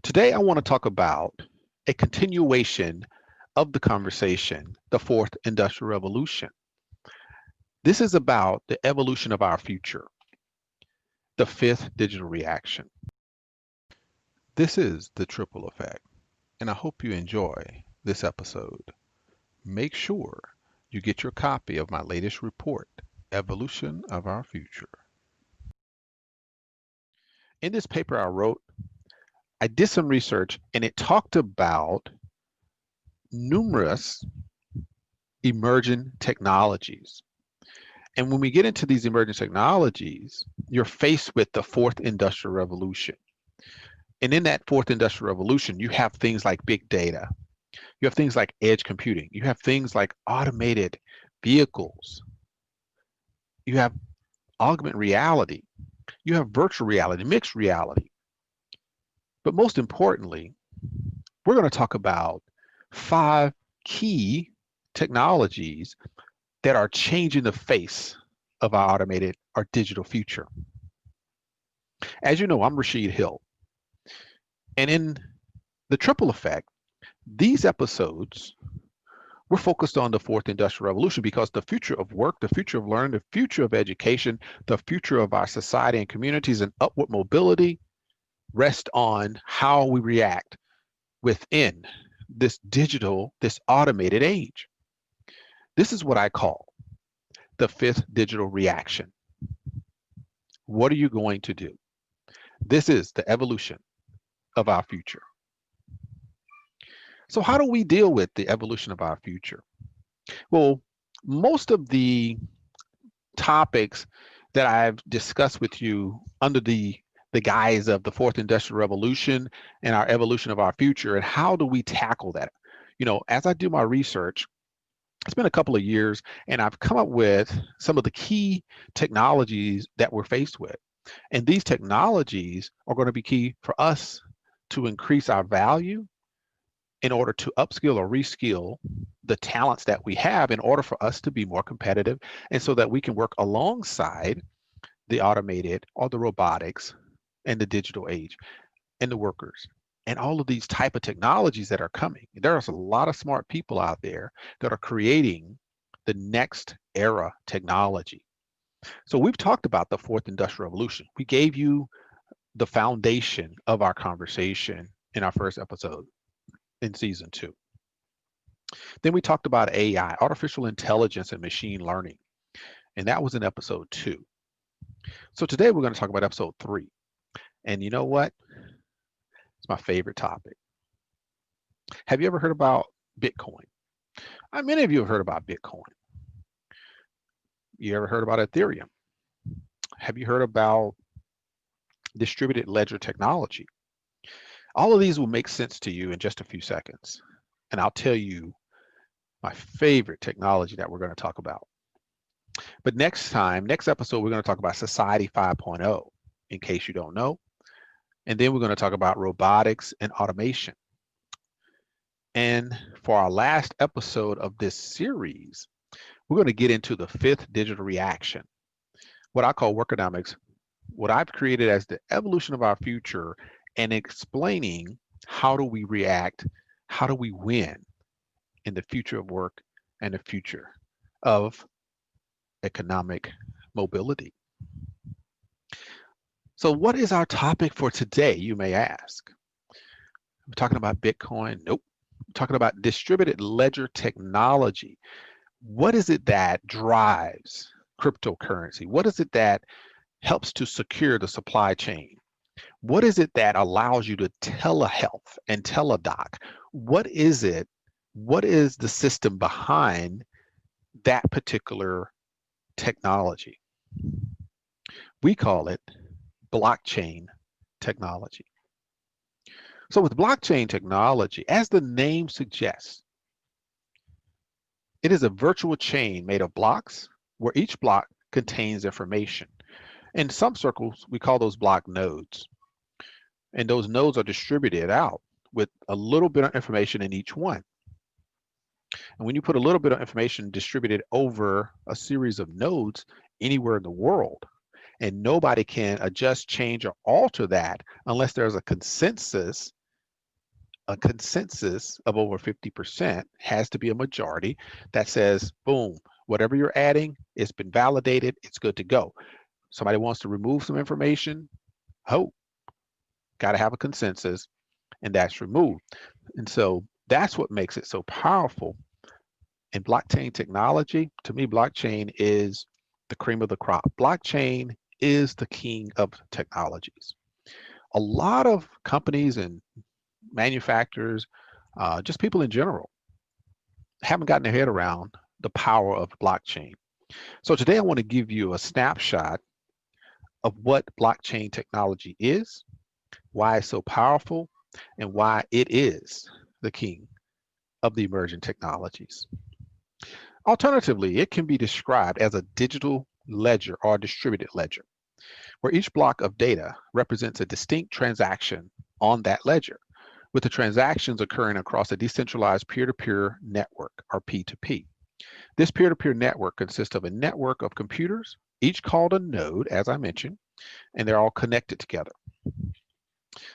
Today, I want to talk about a continuation of the conversation, the fourth industrial revolution. This is about the evolution of our future, the fifth digital reaction. This is the triple effect, and I hope you enjoy this episode. Make sure you get your copy of my latest report, Evolution of Our Future. In this paper I wrote, I did some research and it talked about numerous emerging technologies. And when we get into these emerging technologies, you're faced with the fourth industrial revolution. And in that fourth industrial revolution, you have things like big data. You have things like edge computing. You have things like automated vehicles. You have augmented reality. You have virtual reality, mixed reality. But most importantly, we're going to talk about 5 key technologies that are changing the face of our automated or digital future. As you know, I'm Rashid Hill. And in the triple effect, these episodes, we're focused on the fourth industrial revolution because the future of work, the future of learning, the future of education, the future of our society and communities and upward mobility rest on how we react within this digital, this automated age. This is what I call the fifth digital reaction. What are you going to do? This is the evolution of our future. So how do we deal with the evolution of our future? Well, most of the topics that I've discussed with you under the guise of the fourth industrial revolution and our evolution of our future, and how do we tackle that? You know, as I do my research, it's been a couple of years and I've come up with some of the key technologies that we're faced with. And these technologies are going to be key for us to increase our value in order to upskill or reskill the talents that we have in order for us to be more competitive and so that we can work alongside the automated or the robotics and the digital age and the workers and all of these type of technologies that are coming. There's a lot of smart people out there that are creating the next era technology. So we've talked about the fourth industrial revolution. We gave you the foundation of our conversation in our first episode in season 2. Then we talked about AI, artificial intelligence and machine learning, and that was in episode 2. So today we're going to talk about episode 3. And you know what? It's my favorite topic. Have you ever heard about Bitcoin? Many of you have heard about Bitcoin. You ever heard about Ethereum? Have you heard about distributed ledger technology? All of these will make sense to you in just a few seconds. And I'll tell you my favorite technology that we're going to talk about. But next episode, we're going to talk about Society 5.0, in case you don't know. And then we're going to talk about robotics and automation. And for our last episode of this series, we're going to get into the fifth digital reaction, what I call workonomics, what I've created as the evolution of our future, and explaining how do we react, how do we win in the future of work and the future of economic mobility. So what is our topic for today, you may ask? We're talking about Bitcoin? Nope. We're talking about distributed ledger technology. What is it that drives cryptocurrency? What is it that helps to secure the supply chain? What is it that allows you to telehealth and teledoc? What is it? What is the system behind that particular technology? We call it blockchain technology. So with blockchain technology, as the name suggests, it is a virtual chain made of blocks where each block contains information. In some circles, we call those block nodes. And those nodes are distributed out with a little bit of information in each one. And when you put a little bit of information distributed over a series of nodes anywhere in the world, and nobody can adjust, change, or alter that unless there's a consensus a consensus of over 50% has to be a majority that says, boom, whatever you're adding, it's been validated, it's good to go. Somebody wants to remove some information, got to have a consensus, and that's removed. And so that's what makes it so powerful. In blockchain technology, to me, blockchain is the cream of the crop. Blockchain is the king of technologies. A lot of companies and manufacturers, just people in general, haven't gotten their head around the power of blockchain. So today I want to give you a snapshot of what blockchain technology is, why it's so powerful, and why it is the king of the emerging technologies. Alternatively, it can be described as a digital ledger or distributed ledger, where each block of data represents a distinct transaction on that ledger, with the transactions occurring across a decentralized peer-to-peer network, or P2P. This peer-to-peer network consists of a network of computers, each called a node, as I mentioned, and they're all connected together.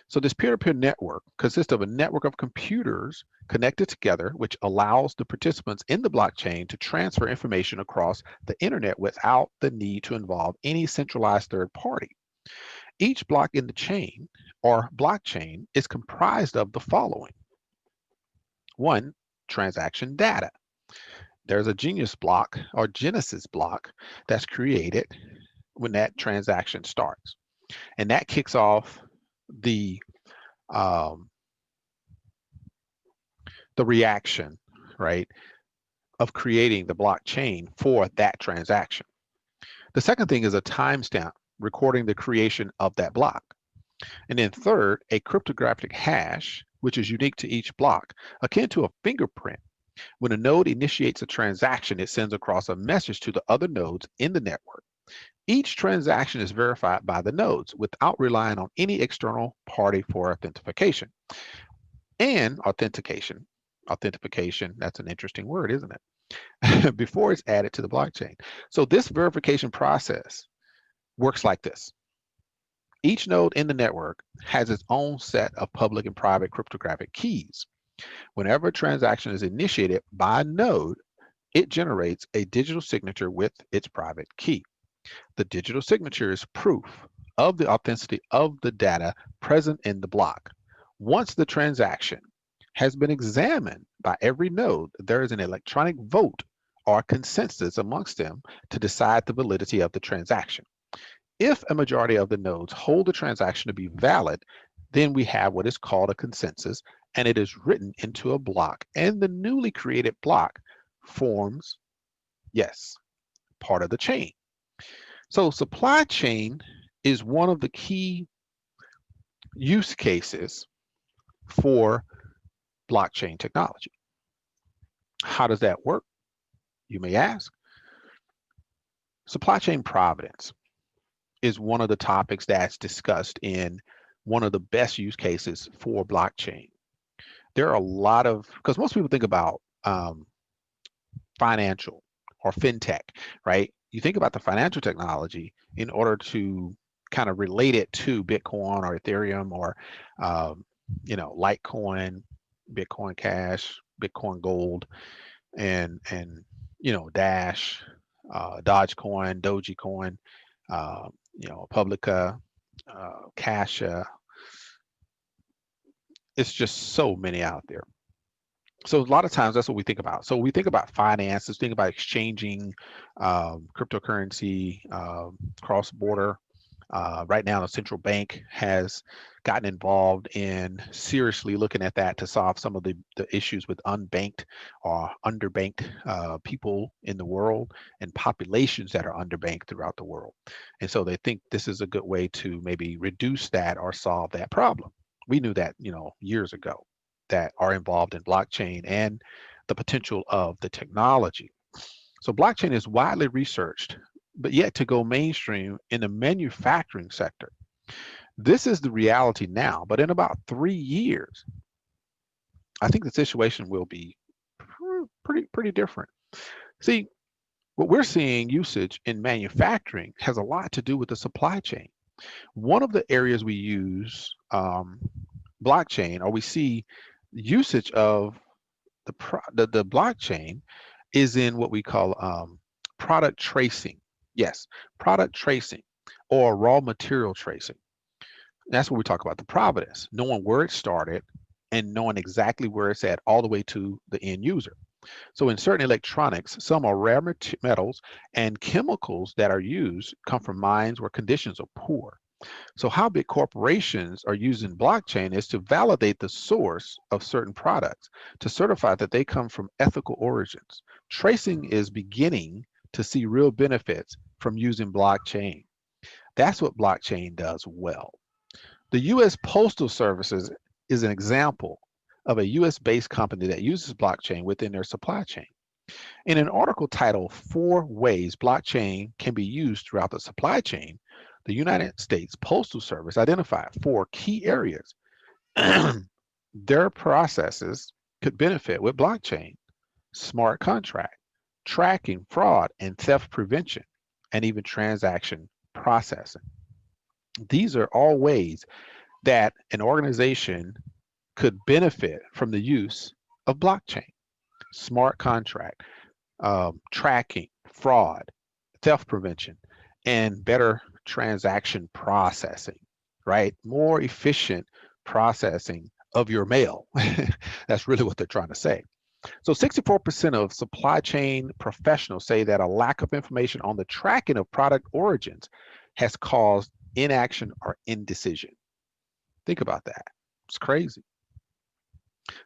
So this peer-to-peer network consists of a network of computers connected together, which allows the participants in the blockchain to transfer information across the internet without the need to involve any centralized third party. Each block in the chain or blockchain is comprised of the following. One, transaction data. There's a Genesis block or Genesis block that's created when that transaction starts. And that kicks off the reaction, right, of creating the blockchain for that transaction. The second thing is a timestamp recording the creation of that block. And then third, a cryptographic hash, which is unique to each block, akin to a fingerprint. When a node initiates a transaction, it sends across a message to the other nodes in the network. Each transaction is verified by the nodes without relying on any external party for authentication. And authentication, that's an interesting word, isn't it? Before it's added to the blockchain. So this verification process works like this. Each node in the network has its own set of public and private cryptographic keys. Whenever a transaction is initiated by a node, it generates a digital signature with its private key. The digital signature is proof of the authenticity of the data present in the block. Once the transaction has been examined by every node, there is an electronic vote or consensus amongst them to decide the validity of the transaction. If a majority of the nodes hold the transaction to be valid, then we have what is called a consensus, and it is written into a block, and the newly created block forms, yes, part of the chain. So supply chain is one of the key use cases for blockchain technology. How does that work? You may ask. Supply chain providence is one of the topics that's discussed in one of the best use cases for blockchain. There are a lot of, because most people think about financial or fintech, right? You think about the financial technology in order to kind of relate it to Bitcoin or Ethereum or, Litecoin, Bitcoin Cash, Bitcoin Gold, and Dash, Dogecoin, Dogecoin, Publica, Casha. It's just so many out there. So a lot of times that's what we think about. So we think about finances, think about exchanging cryptocurrency, cross-border. Right now, the central bank has gotten involved in seriously looking at that to solve some of the issues with unbanked or underbanked people in the world and populations that are underbanked throughout the world. And so they think this is a good way to maybe reduce that or solve that problem. We knew that, years ago, that are involved in blockchain and the potential of the technology. So blockchain is widely researched, but yet to go mainstream in the manufacturing sector. This is the reality now, but in about 3 years, I think the situation will be pretty different. See, what we're seeing usage in manufacturing has a lot to do with the supply chain. One of the areas we use blockchain, or we see usage of the blockchain is in what we call product tracing. Yes, product tracing or raw material tracing. That's what we talk about the providence, knowing where it started and knowing exactly where it's at all the way to the end user. So in certain electronics, some are rare metals and chemicals that are used come from mines where conditions are poor. So how big corporations are using blockchain is to validate the source of certain products, to certify that they come from ethical origins. Tracing is beginning to see real benefits from using blockchain. That's what blockchain does well. The U.S. Postal Services is an example of a U.S. based company that uses blockchain within their supply chain. In an article titled Four Ways Blockchain Can Be Used Throughout the Supply Chain, the United States Postal Service identified four key areas their processes could benefit with blockchain: smart contract, tracking fraud and theft prevention, and even transaction processing. These are all ways that an organization could benefit from the use of blockchain: smart contract, tracking, fraud, theft prevention, and better transaction processing, right? More efficient processing of your mail. That's really what they're trying to say. So 64% of supply chain professionals say that a lack of information on the tracking of product origins has caused inaction or indecision. Think about that. It's crazy.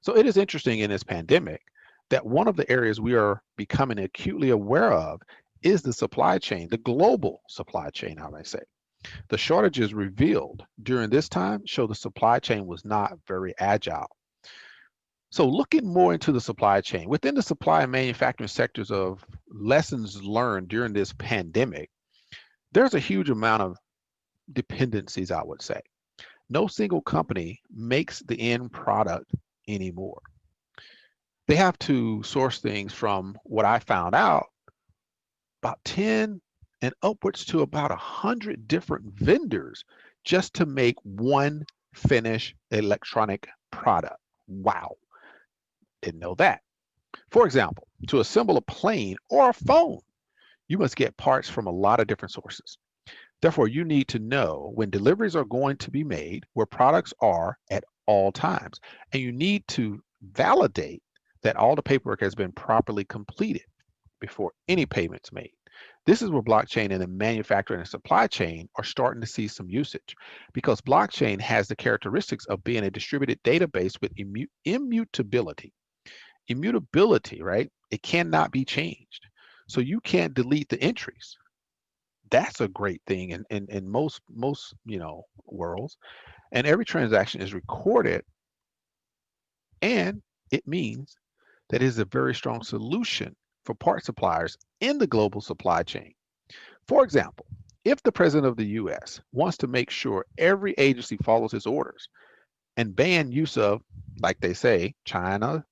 So it is interesting in this pandemic that one of the areas we are becoming acutely aware of is the supply chain, the global supply chain, I might say. The shortages revealed during this time show the supply chain was not very agile. So looking more into the supply chain, within the supply and manufacturing sectors of lessons learned during this pandemic, there's a huge amount of dependencies, I would say. No single company makes the end product anymore. They have to source things from what I found out about 10 and upwards to about 100 different vendors just to make one finished electronic product. Wow, didn't know that. For example, to assemble a plane or a phone, you must get parts from a lot of different sources. Therefore, you need to know when deliveries are going to be made, where products are at all times, and you need to validate that all the paperwork has been properly completed before any payments made. This is where blockchain and the manufacturing and supply chain are starting to see some usage because blockchain has the characteristics of being a distributed database with immutability. Immutability, right? It cannot be changed. So you can't delete the entries. That's a great thing in most worlds. And every transaction is recorded, and it means that it is a very strong solution for part suppliers in the global supply chain. For example, if the president of the US wants to make sure every agency follows his orders and ban use of, like they say, China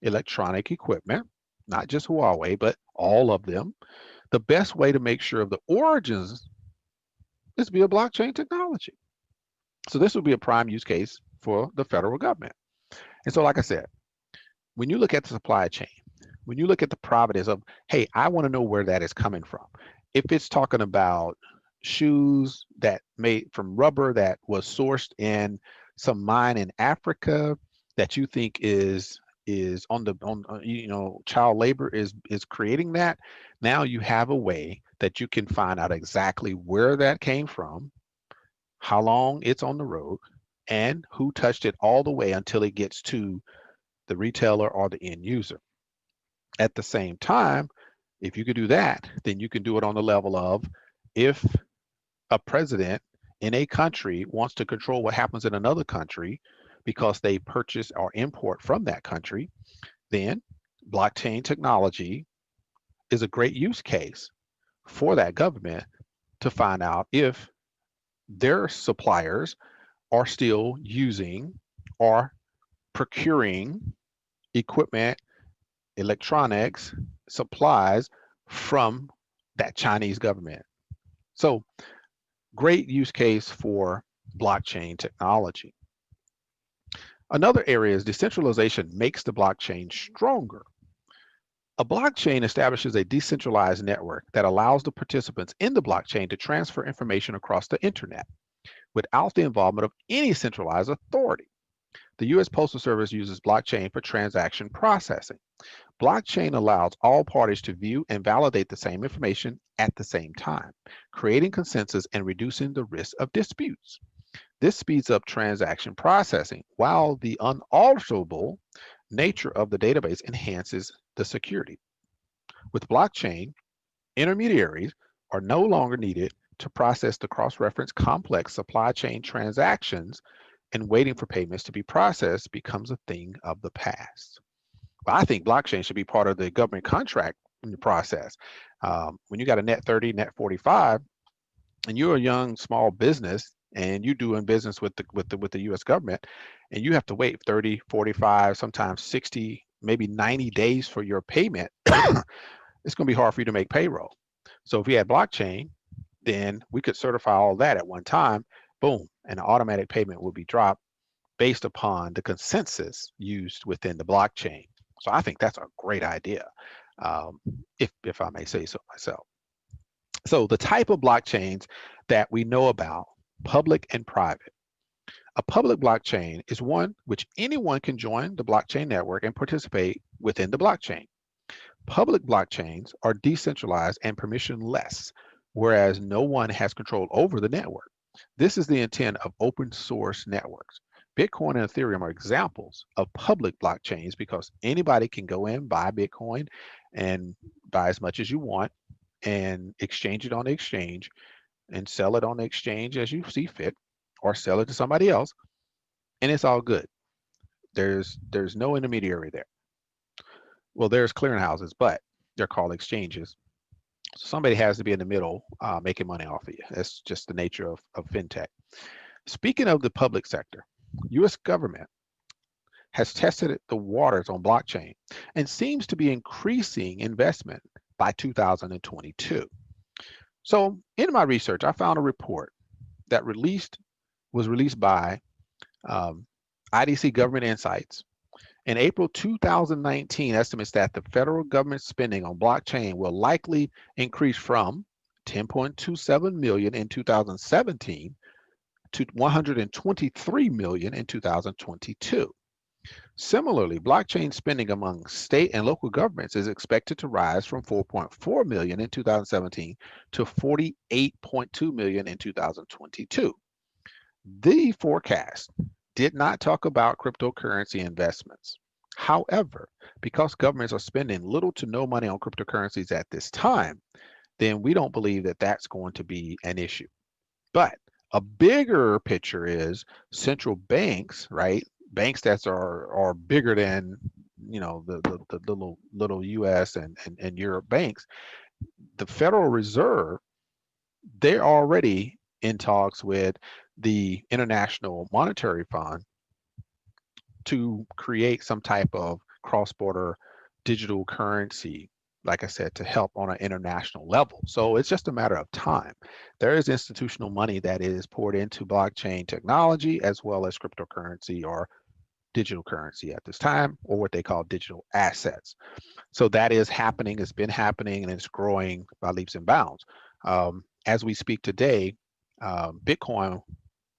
electronic equipment, not just Huawei, but all of them, the best way to make sure of the origins is via blockchain technology. So this would be a prime use case for the federal government. And so, like I said, when you look at the supply chain, when you look at the providence of, hey, I want to know where that is coming from. If it's talking about shoes that made from rubber that was sourced in some mine in Africa that you think is child labor is creating that, now you have a way that you can find out exactly where that came from, how long it's on the road, and who touched it all the way until it gets to the retailer or the end user. At the same time, if you could do that, then you can do it on the level of if a president in a country wants to control what happens in another country because they purchase or import from that country, then blockchain technology is a great use case for that government to find out if their suppliers are still using or procuring equipment, electronics, supplies from that Chinese government. So great use case for blockchain technology. Another area is decentralization makes the blockchain stronger. A blockchain establishes a decentralized network that allows the participants in the blockchain to transfer information across the internet without the involvement of any centralized authority. The U.S. Postal Service uses blockchain for transaction processing. Blockchain allows all parties to view and validate the same information at the same time, creating consensus and reducing the risk of disputes. This speeds up transaction processing, while the unalterable nature of the database enhances the security. With blockchain, intermediaries are no longer needed to process the cross-reference complex supply chain transactions, and waiting for payments to be processed becomes a thing of the past. But I think blockchain should be part of the government contract in the process. When you got a net 30, net 45, and you're a young small business and you're doing business with the US government, and you have to wait 30, 45, sometimes 60, maybe 90 days for your payment, it's going to be hard for you to make payroll. So if we had blockchain, then we could certify all that at one time, boom, and the automatic payment will be dropped based upon the consensus used within the blockchain. So I think that's a great idea, if I may say so myself. So the type of blockchains that we know about, public and private. A public blockchain is one which anyone can join the blockchain network and participate within the blockchain. Public blockchains are decentralized and permissionless, whereas no one has control over the network. This is the intent of open source networks. Bitcoin and Ethereum are examples of public blockchains because anybody can go in, buy Bitcoin, and buy as much as you want, and exchange it on the exchange, and sell it on the exchange as you see fit, or sell it to somebody else, and it's all good. There's no intermediary there. Well, there's clearinghouses, but they're called exchanges. So somebody has to be in the middle making money off of you. That's just the nature of fintech. Speaking of the public sector, U.S. government has tested the waters on blockchain and seems to be increasing investment by 2022. So in my research, I found a report that was released by IDC Government Insights. In April 2019, estimates that the federal government spending on blockchain will likely increase from 10.27 million in 2017 to 123 million in 2022. Similarly, blockchain spending among state and local governments is expected to rise from 4.4 million in 2017 to 48.2 million in 2022. The forecast did not talk about cryptocurrency investments. However, because governments are spending little to no money on cryptocurrencies at this time, then we don't believe that that's going to be an issue. But a bigger picture is central banks, right? Banks that are bigger than, you know, the little U.S. and Europe banks. The Federal Reserve, they're already in talks with the International Monetary Fund to create some type of cross-border digital currency, like I said, to help on an international level. So it's just a matter of time. There is institutional money that is poured into blockchain technology as well as cryptocurrency or digital currency at this time, or what they call digital assets. So that is happening, it's been happening, and it's growing by leaps and bounds. As we speak today, Bitcoin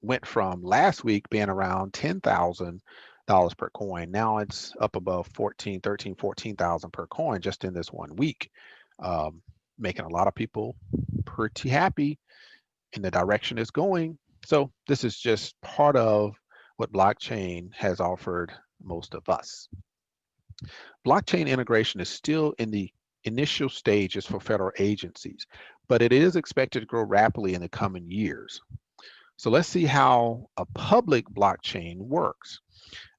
went from last week being around $10,000 per coin. Now it's up above 14,000 per coin just in this 1 week, making a lot of people pretty happy in the direction it's going. So this is just part of what blockchain has offered most of us. Blockchain integration is still in the initial stages for federal agencies, but it is expected to grow rapidly in the coming years. So let's see how a public blockchain works.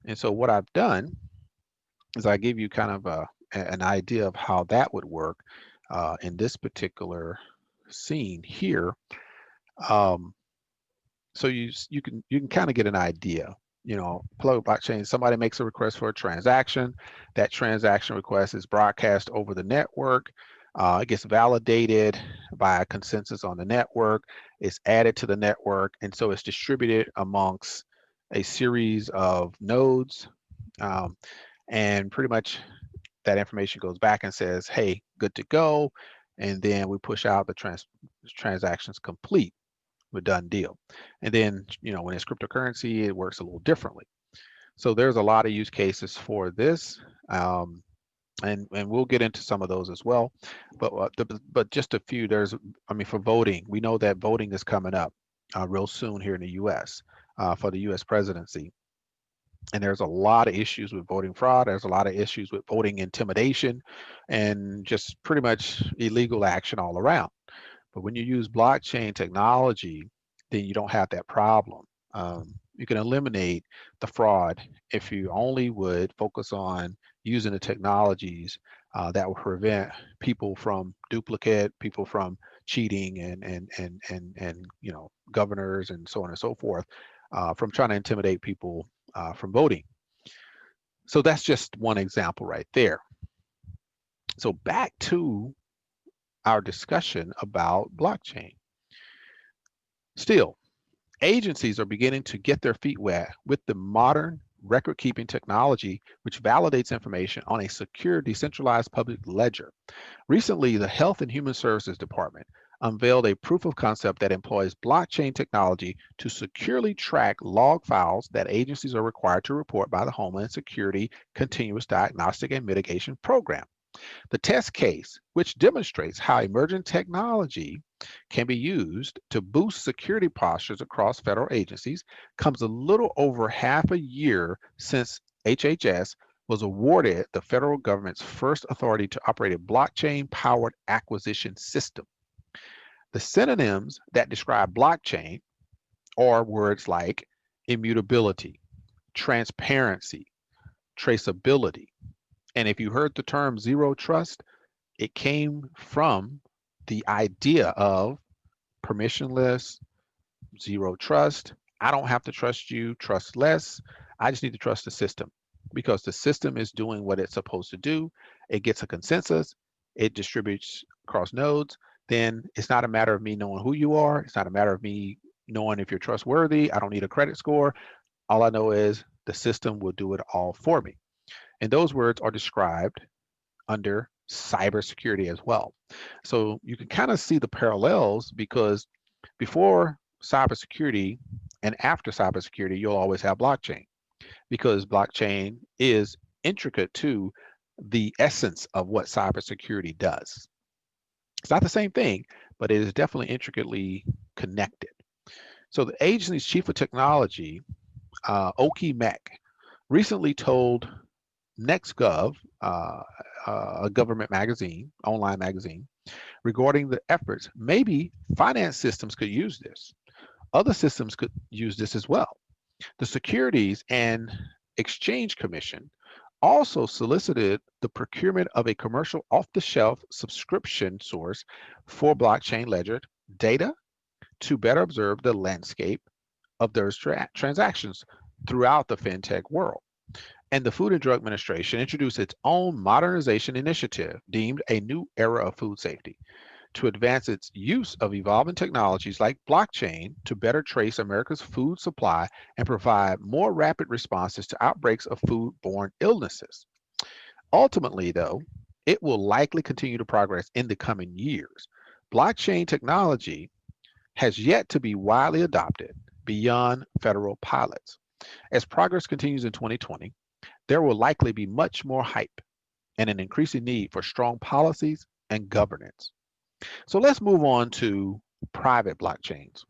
And so what I've done is I give you kind of an idea of how that would work in this particular scene here. So you can kind of get an idea. You know, public blockchain, somebody makes a request for a transaction. That transaction request is broadcast over the network. It gets validated by a consensus on the network. It's added to the network, and so it's distributed amongst a series of nodes, um, and pretty much that information goes back and says, hey, good to go. And then we push out the transactions complete. We're done deal. And then, when it's cryptocurrency, it works a little differently. So there's a lot of use cases for this. And we'll get into some of those as well. But just a few. For voting, we know that voting is coming up real soon here in the U.S. For the U.S. presidency. And there's a lot of issues with voting fraud. There's a lot of issues with voting intimidation and just pretty much illegal action all around. But when you use blockchain technology, then you don't have that problem. You can eliminate the fraud if you only would focus on using the technologies that will prevent people from duplicate, people from cheating, and governors and so on and so forth from trying to intimidate people from voting. So that's just one example right there. So back to our discussion about blockchain. Still, agencies are beginning to get their feet wet with the modern record-keeping technology, which validates information on a secure, decentralized public ledger. Recently, the Health and Human Services Department unveiled a proof of concept that employs blockchain technology to securely track log files that agencies are required to report by the Homeland Security Continuous Diagnostic and Mitigation Program. The test case, which demonstrates how emerging technology can be used to boost security postures across federal agencies, comes a little over half a year since HHS was awarded the federal government's first authority to operate a blockchain-powered acquisition system. The synonyms that describe blockchain are words like immutability, transparency, traceability. And if you heard the term zero trust, it came from the idea of permissionless, zero trust. I don't have to trust you, trust less. I just need to trust the system because the system is doing what it's supposed to do. It gets a consensus, it distributes across nodes. Then it's not a matter of me knowing who you are. It's not a matter of me knowing if you're trustworthy. I don't need a credit score. All I know is the system will do it all for me. And those words are described under cybersecurity as well. So you can kind of see the parallels because before cybersecurity and after cybersecurity, you'll always have blockchain because blockchain is intricate to the essence of what cybersecurity does. It's not the same thing, but it is definitely intricately connected. So the agency's chief of technology, Oki Mek, recently told Nextgov, a government magazine, online magazine, regarding the efforts. Maybe finance systems could use this. Other systems could use this as well. The Securities and Exchange Commission also solicited the procurement of a commercial off-the-shelf subscription source for blockchain ledger data to better observe the landscape of those transactions throughout the fintech world. And the Food and Drug Administration introduced its own modernization initiative deemed a new era of food safety to advance its use of evolving technologies like blockchain to better trace America's food supply and provide more rapid responses to outbreaks of foodborne illnesses. Ultimately, though, it will likely continue to progress in the coming years. Blockchain technology has yet to be widely adopted beyond federal pilots. As progress continues in 2020, there will likely be much more hype and an increasing need for strong policies and governance. So let's move on to private blockchains.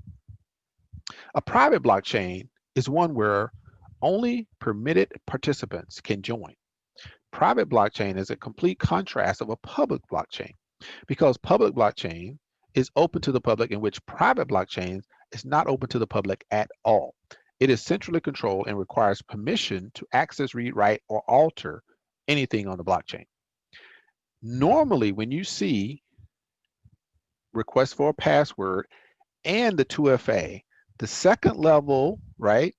A private blockchain is one where only permitted participants can join. Private blockchain is a complete contrast of a public blockchain because public blockchain is open to the public, in which private blockchain is not open to the public at all. It is centrally controlled and requires permission to access, read, write, or alter anything on the blockchain. Normally, when you see request for a password and the 2FA, the second level, right?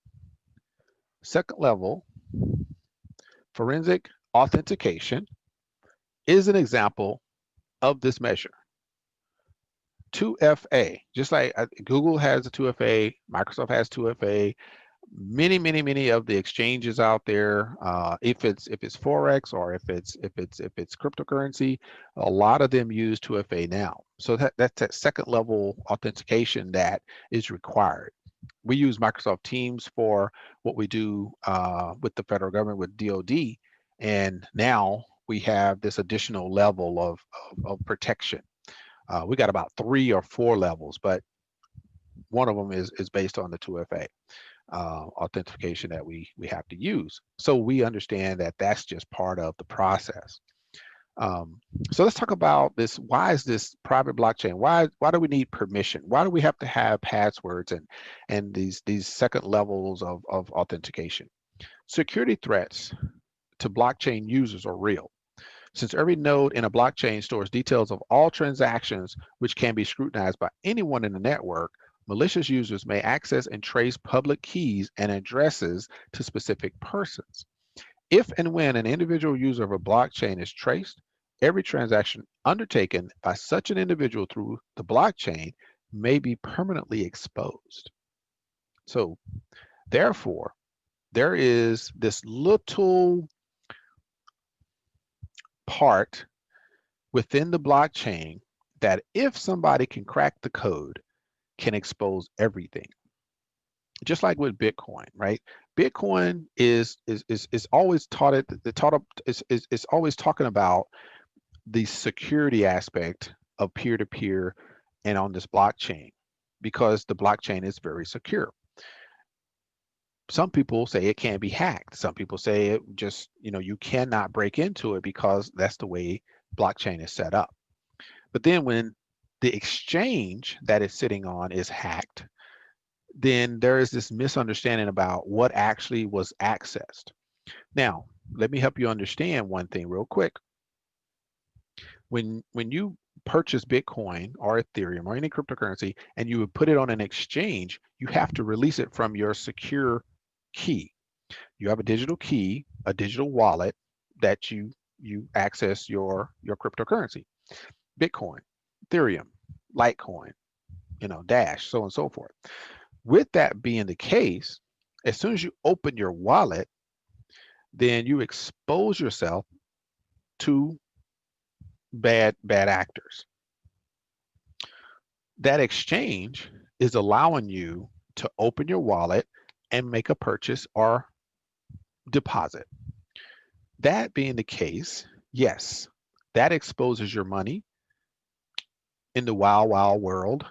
Second level forensic authentication is an example of this measure. 2FA, just like Google has a 2FA, Microsoft has 2FA, Many of the exchanges out there, if it's forex or if it's cryptocurrency, a lot of them use 2FA now. So that's that second level authentication that is required. We use Microsoft Teams for what we do with the federal government with DoD, and now we have this additional level of protection. We got about 3 or 4 levels, but one of them is based on the 2FA authentication that we have to use. So we understand that that's just part of the process. So let's talk about this. Why is this private blockchain? Why do we need permission? Why do we have to have passwords and these second levels of authentication? Security threats to blockchain users are real. Since every node in a blockchain stores details of all transactions which can be scrutinized by anyone in the network, malicious users may access and trace public keys and addresses to specific persons. If and when an individual user of a blockchain is traced, every transaction undertaken by such an individual through the blockchain may be permanently exposed. So, therefore, there is this little part within the blockchain that if somebody can crack the code, can expose everything. Just like with Bitcoin, right? Bitcoin is always is always talking about the security aspect of peer-to-peer and on this blockchain, because the blockchain is very secure. Some people say it can't be hacked. Some people say it just, you cannot break into it because that's the way blockchain is set up. But then when the exchange that it's sitting on is hacked, then there is this misunderstanding about what actually was accessed. Now, let me help you understand one thing real quick. When you purchase Bitcoin or Ethereum or any cryptocurrency and you would put it on an exchange, you have to release it from your secure key. You have a digital key, a digital wallet that you access your cryptocurrency. Bitcoin, Ethereum, Litecoin, Dash, so on and so forth. With that being the case, as soon as you open your wallet, then you expose yourself to bad actors. That exchange is allowing you to open your wallet and make a purchase or deposit. That being the case, yes, that exposes your money in the wild world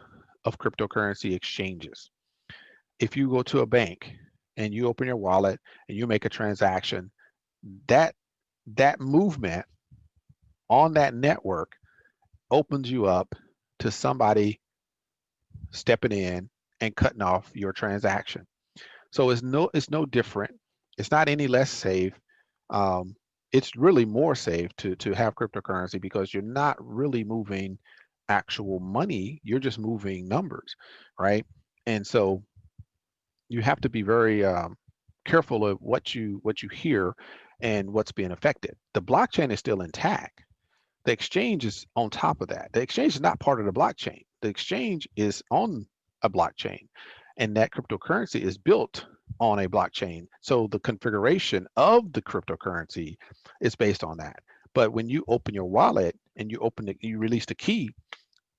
of cryptocurrency exchanges. If you go to a bank and you open your wallet and you make a transaction, that movement on that network opens you up to somebody stepping in and cutting off your transaction. So it's no different. It's not any less safe. It's really more safe to have cryptocurrency because you're not really moving actual money. You're just moving numbers, right? And so you have to be very careful of what you hear and what's being affected. The blockchain is still intact. The exchange is on top of that. The exchange is not part of the blockchain. The exchange is on a blockchain, and that cryptocurrency is built on a blockchain. So the configuration of the cryptocurrency is based on that. But when you open your wallet and you release the key,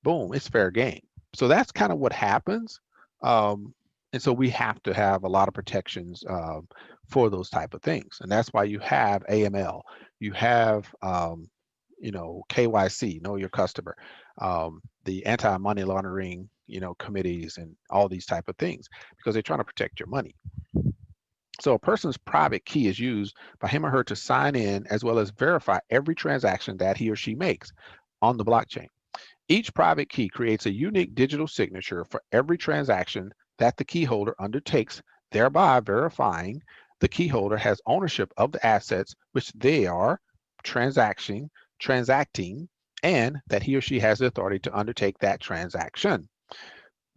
boom, it's fair game. So that's kind of what happens. And so we have to have a lot of protections for those type of things. And that's why you have AML, you have KYC, know your customer, the anti-money laundering, committees and all these type of things, because they're trying to protect your money. So a person's private key is used by him or her to sign in as well as verify every transaction that he or she makes on the blockchain. Each private key creates a unique digital signature for every transaction that the key holder undertakes, thereby verifying the key holder has ownership of the assets which they are transacting, and that he or she has the authority to undertake that transaction.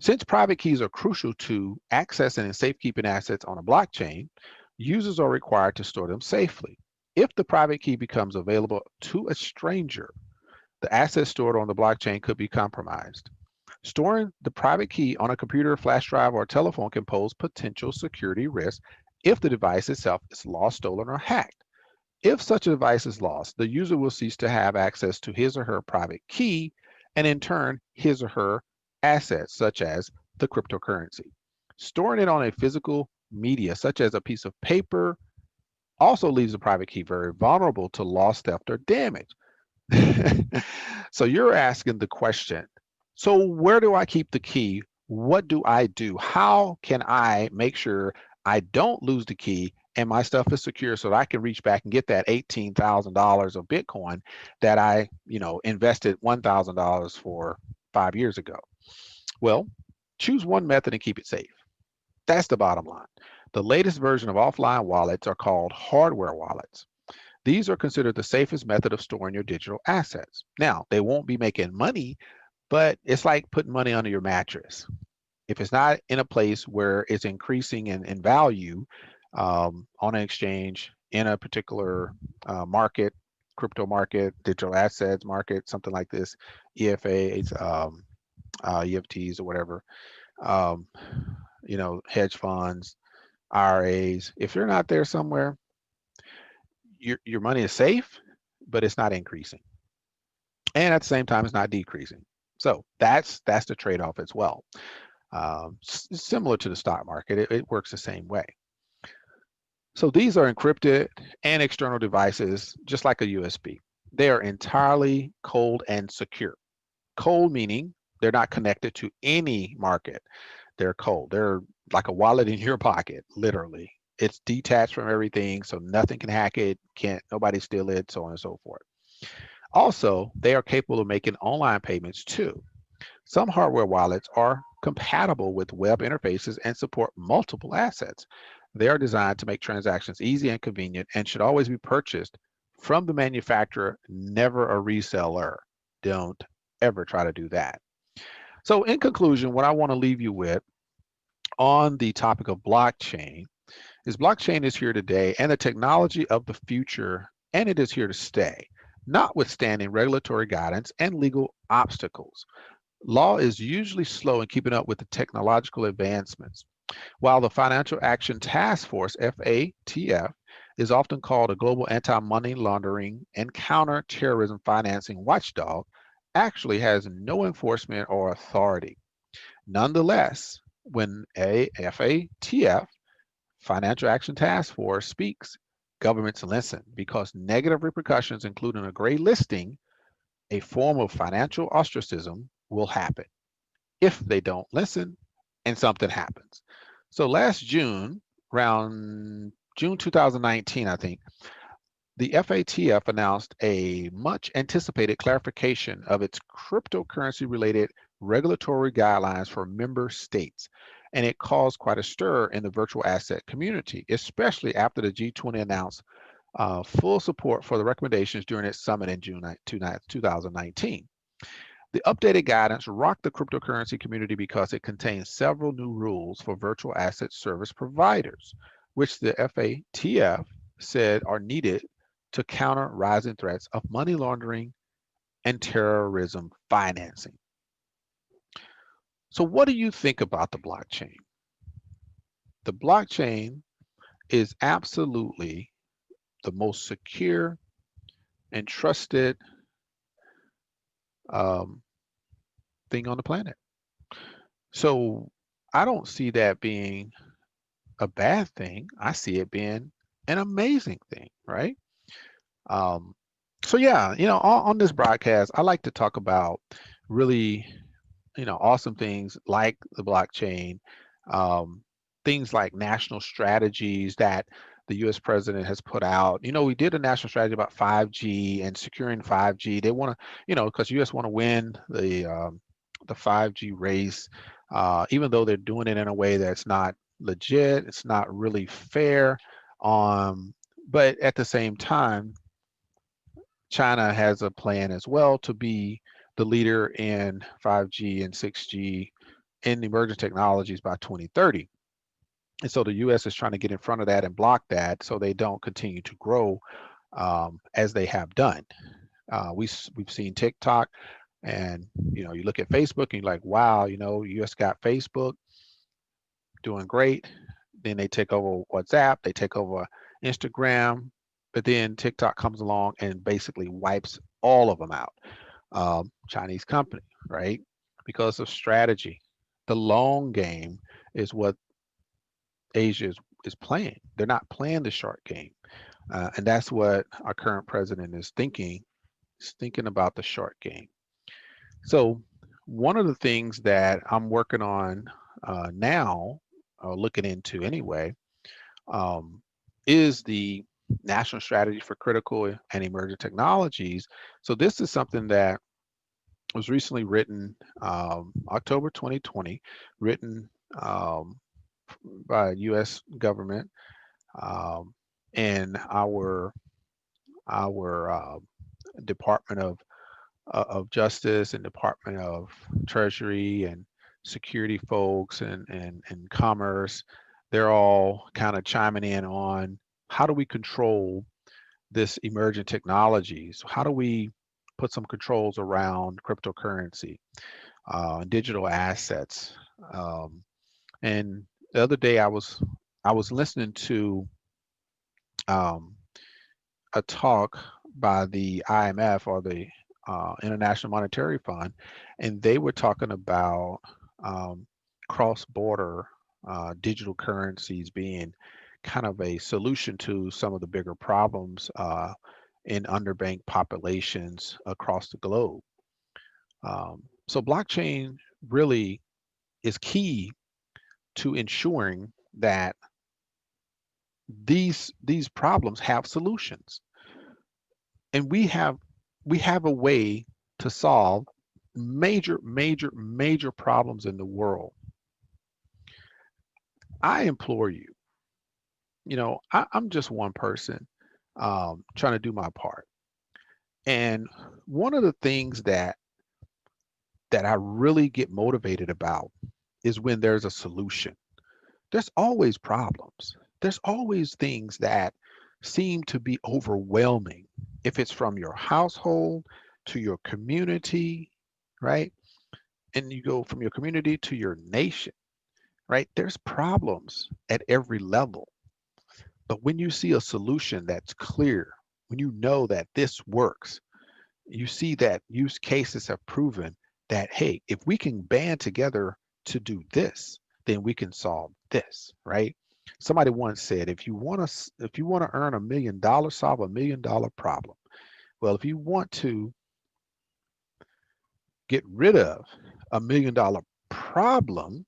Since private keys are crucial to accessing and safekeeping assets on a blockchain, users are required to store them safely. If the private key becomes available to a stranger, the assets stored on the blockchain could be compromised. Storing the private key on a computer, flash drive, or telephone can pose potential security risks if the device itself is lost, stolen, or hacked. If such a device is lost, the user will cease to have access to his or her private key, and in turn, his or her assets, such as the cryptocurrency. Storing it on a physical media, such as a piece of paper, also leaves the private key very vulnerable to loss, theft, or damage. So you're asking the question, so where do I keep the key? What do I do? How can I make sure I don't lose the key and my stuff is secure so that I can reach back and get that $18,000 of Bitcoin that I, invested $1,000 for 5 years ago? Well, choose one method and keep it safe. That's the bottom line. The latest version of offline wallets are called hardware wallets. These are considered the safest method of storing your digital assets. Now, they won't be making money, but it's like putting money under your mattress. If it's not in a place where it's increasing in value on an exchange, in a particular market, crypto market, digital assets market, something like this, EFAs, EFTs, or whatever, hedge funds, IRAs, if you're not there somewhere, your money is safe, but it's not increasing. And at the same time, it's not decreasing. So that's the trade-off as well. Similar to the stock market, it works the same way. So these are encrypted and external devices, just like a USB. They are entirely cold and secure. Cold meaning they're not connected to any market. They're cold. They're like a wallet in your pocket, literally. It's detached from everything, so nothing can hack it, nobody steal it, so on and so forth. Also, they are capable of making online payments too. Some hardware wallets are compatible with web interfaces and support multiple assets. They are designed to make transactions easy and convenient and should always be purchased from the manufacturer, never a reseller. Don't ever try to do that. So in conclusion, what I want to leave you with on the topic of blockchain is blockchain is here today and the technology of the future, and it is here to stay, notwithstanding regulatory guidance and legal obstacles. Law is usually slow in keeping up with the technological advancements. While the Financial Action Task Force, FATF, is often called a global anti-money laundering and counter-terrorism financing watchdog, actually has no enforcement or authority. Nonetheless, when a FATF, Financial Action Task Force, speaks, governments listen because negative repercussions, including a gray listing, a form of financial ostracism, will happen if they don't listen and something happens. So last June, around June 2019, I think, the FATF announced a much anticipated clarification of its cryptocurrency-related regulatory guidelines for member states. And it caused quite a stir in the virtual asset community, especially after the G20 announced full support for the recommendations during its summit in June 2019. The updated guidance rocked the cryptocurrency community because it contains several new rules for virtual asset service providers, which the FATF said are needed to counter rising threats of money laundering and terrorism financing. So what do you think about the blockchain? The blockchain is absolutely the most secure and trusted thing on the planet. So I don't see that being a bad thing. I see it being an amazing thing, right? So yeah, on this broadcast, I like to talk about really, awesome things like the blockchain, things like national strategies that the U.S. president has put out. We did a national strategy about 5G and securing 5G. They want to, because U.S. want to win the 5G race, even though they're doing it in a way that's not legit, it's not really fair. But at the same time, China has a plan as well to be the leader in 5G and 6G in emerging technologies by 2030. And so the U.S. is trying to get in front of that and block that so they don't continue to grow as they have done. We've seen TikTok And you look at Facebook and you're like, wow, you just got Facebook doing great. Then they take over WhatsApp, they take over Instagram, but then TikTok comes along and basically wipes all of them out. Chinese company, right? Because of strategy. The long game is what Asia is playing. They're not playing the short game. And that's what our current president is thinking. He's thinking about the short game. So one of the things that I'm working on now, looking into anyway, um, is the National Strategy for Critical and Emerging Technologies. So this is something that was recently written, October 2020, written by U.S. government, and our Department of Justice and Department of Treasury and security folks and commerce. They're all kind of chiming in on how do we control this emerging technologies? How do we put some controls around cryptocurrency, digital assets? And the other day I was listening to um, a talk by the IMF, or the International Monetary Fund, and they were talking about cross-border digital currencies being kind of a solution to some of the bigger problems in underbanked populations across the globe. So blockchain really is key to ensuring that these problems have solutions, and we have a way to solve major problems in the world. I implore you, I'm just one person trying to do my part. And one of the things that I really get motivated about is when there's a solution. There's always problems. There's always things that seem to be overwhelming. If it's from your household to your community, right? And you go from your community to your nation, right? There's problems at every level. But when you see a solution that's clear, when you know that this works, you see that use cases have proven that, hey, if we can band together to do this, then we can solve this, right? Somebody once said, if you want to earn $1 million, solve $1 million problem. Well, if you want to get rid of $1 million problem,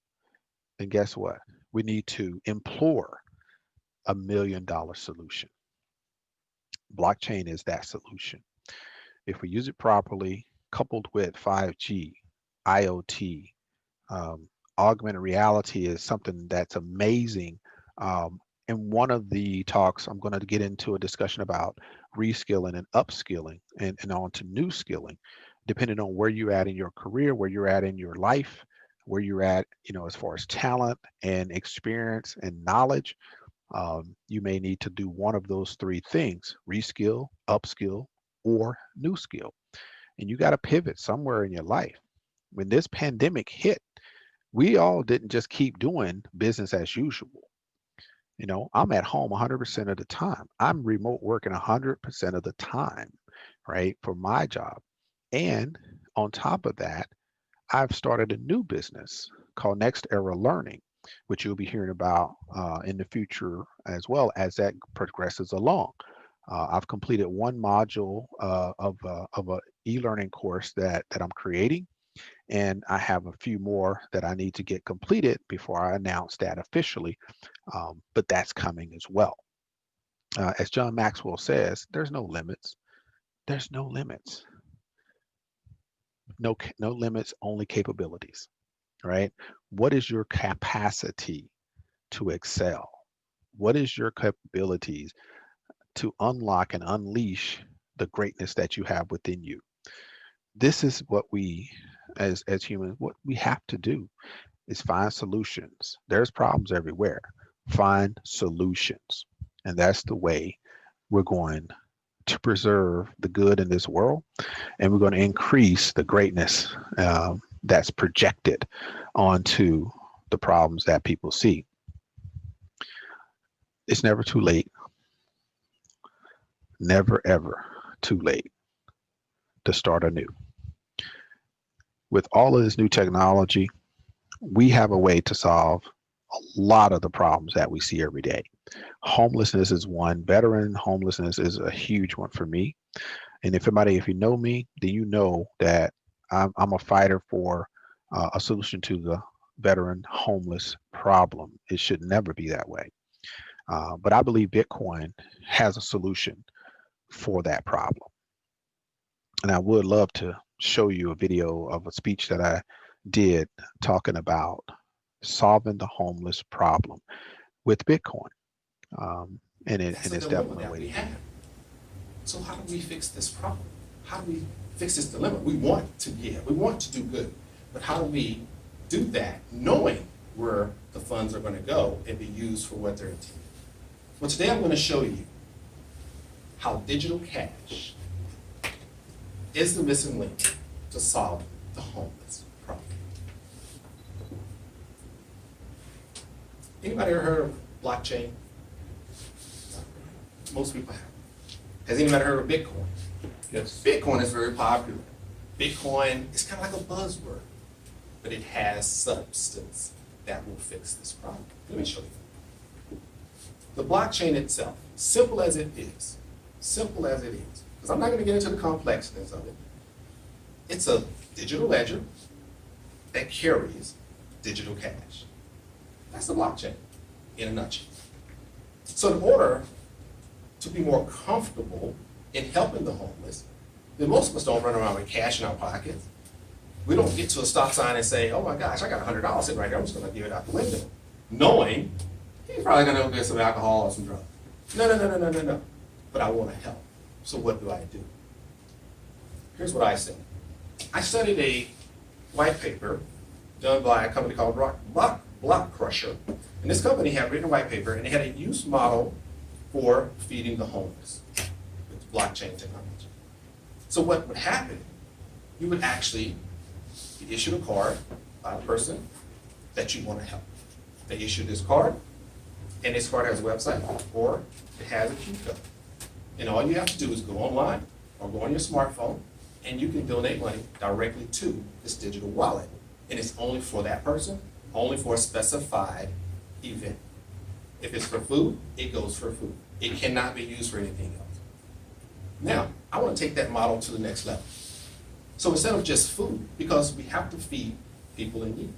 then guess what? We need to implore $1 million solution. Blockchain is that solution. If we use it properly, coupled with 5G, IoT, um, augmented reality is something that's amazing. In one of the talks, I'm going to get into a discussion about reskilling and upskilling and on to new skilling, depending on where you're at in your career, where you're at in your life, where you're at, as far as talent and experience and knowledge. You may need to do one of those three things: reskill, upskill, or new skill. And you got to pivot somewhere in your life. When this pandemic hit, we all didn't just keep doing business as usual. I'm at home 100% of the time. I'm remote working 100% of the time, right, for my job. And on top of that, I've started a new business called Next Era Learning, which you'll be hearing about in the future as well as that progresses along. I've completed one module of a e-learning course that I'm creating, and I have a few more that I need to get completed before I announce that officially. But that's coming as well. As John Maxwell says, there's no limits. There's no limits. No limits, only capabilities. Right? What is your capacity to excel? What is your capabilities to unlock and unleash the greatness that you have within you? This is what we, as humans, what we have to do is find solutions. There's problems everywhere. Find solutions. And that's the way we're going to preserve the good in this world, and we're going to increase the greatness that's projected onto the problems that people see. It's never too late. Never, ever too late to start anew. With all of this new technology, we have a way to solve a lot of the problems that we see every day. Homelessness is one. Veteran homelessness is a huge one for me. And if you know me, then you know that I'm a fighter for a solution to the veteran homeless problem. It should never be that way. But I believe Bitcoin has a solution for that problem. And I would love to show you a video of a speech that I did talking about solving the homeless problem with Bitcoin. And it's definitely a way to have. So how do we fix this problem? How do we fix this dilemma? We want to give, we want to do good, but how do we do that knowing where the funds are going to go and be used for what they're intended? Well, today I'm going to show you how digital cash is the missing link to solve the homeless problem. Anybody ever heard of blockchain? Most people have. Has anybody heard of Bitcoin? Yes. Bitcoin is very popular. Bitcoin is kind of like a buzzword, but it has substance that will fix this problem. Let me show you. The blockchain itself, simple as it is, because I'm not going to get into the complexness of it. It's a digital ledger that carries digital cash. That's the blockchain in a nutshell. So in order to be more comfortable in helping the homeless, then most of us don't run around with cash in our pockets. We don't get to a stop sign and say, oh my gosh, I got $100 sitting right there, I'm just going to give it out the window, knowing he's probably going to go get some alcohol or some drugs. No. But I want to help. So what do I do? Here's what I said. I studied a white paper done by a company called Block Crusher. And this company had written a white paper, and they had a use model for feeding the homeless with blockchain technology. So what would happen, you would actually be issued a card by a person that you want to help. They issue this card, and this card has a website, or it has a QR code. And all you have to do is go online or go on your smartphone, and you can donate money directly to this digital wallet. And it's only for that person, only for a specified event. If it's for food, it goes for food. It cannot be used for anything else. Now, I want to take that model to the next level. So instead of just food, because we have to feed people in need.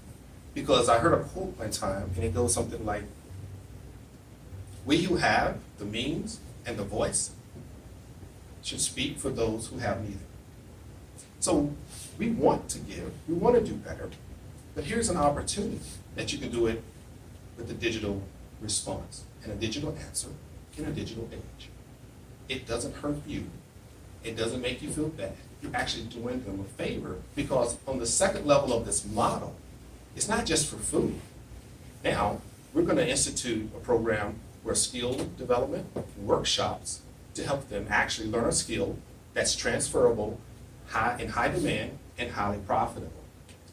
Because I heard a quote one time, and it goes something like, we who have the means and the voice should speak for those who have neither. So we want to give, we want to do better, but here's an opportunity that you can do it with a digital response and a digital answer in a digital age. It doesn't hurt you. It doesn't make you feel bad. You're actually doing them a favor, because on the second level of this model, it's not just for food. Now, we're going to institute a program where skill development workshops to help them actually learn a skill that's transferable, in high demand, and highly profitable.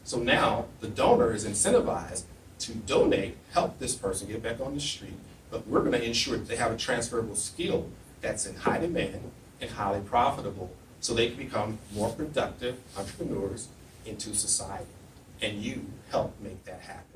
So now the donor is incentivized to donate, help this person get back on the street, but we're going to ensure that they have a transferable skill that's in high demand and highly profitable, so they can become more productive entrepreneurs into society. And you help make that happen.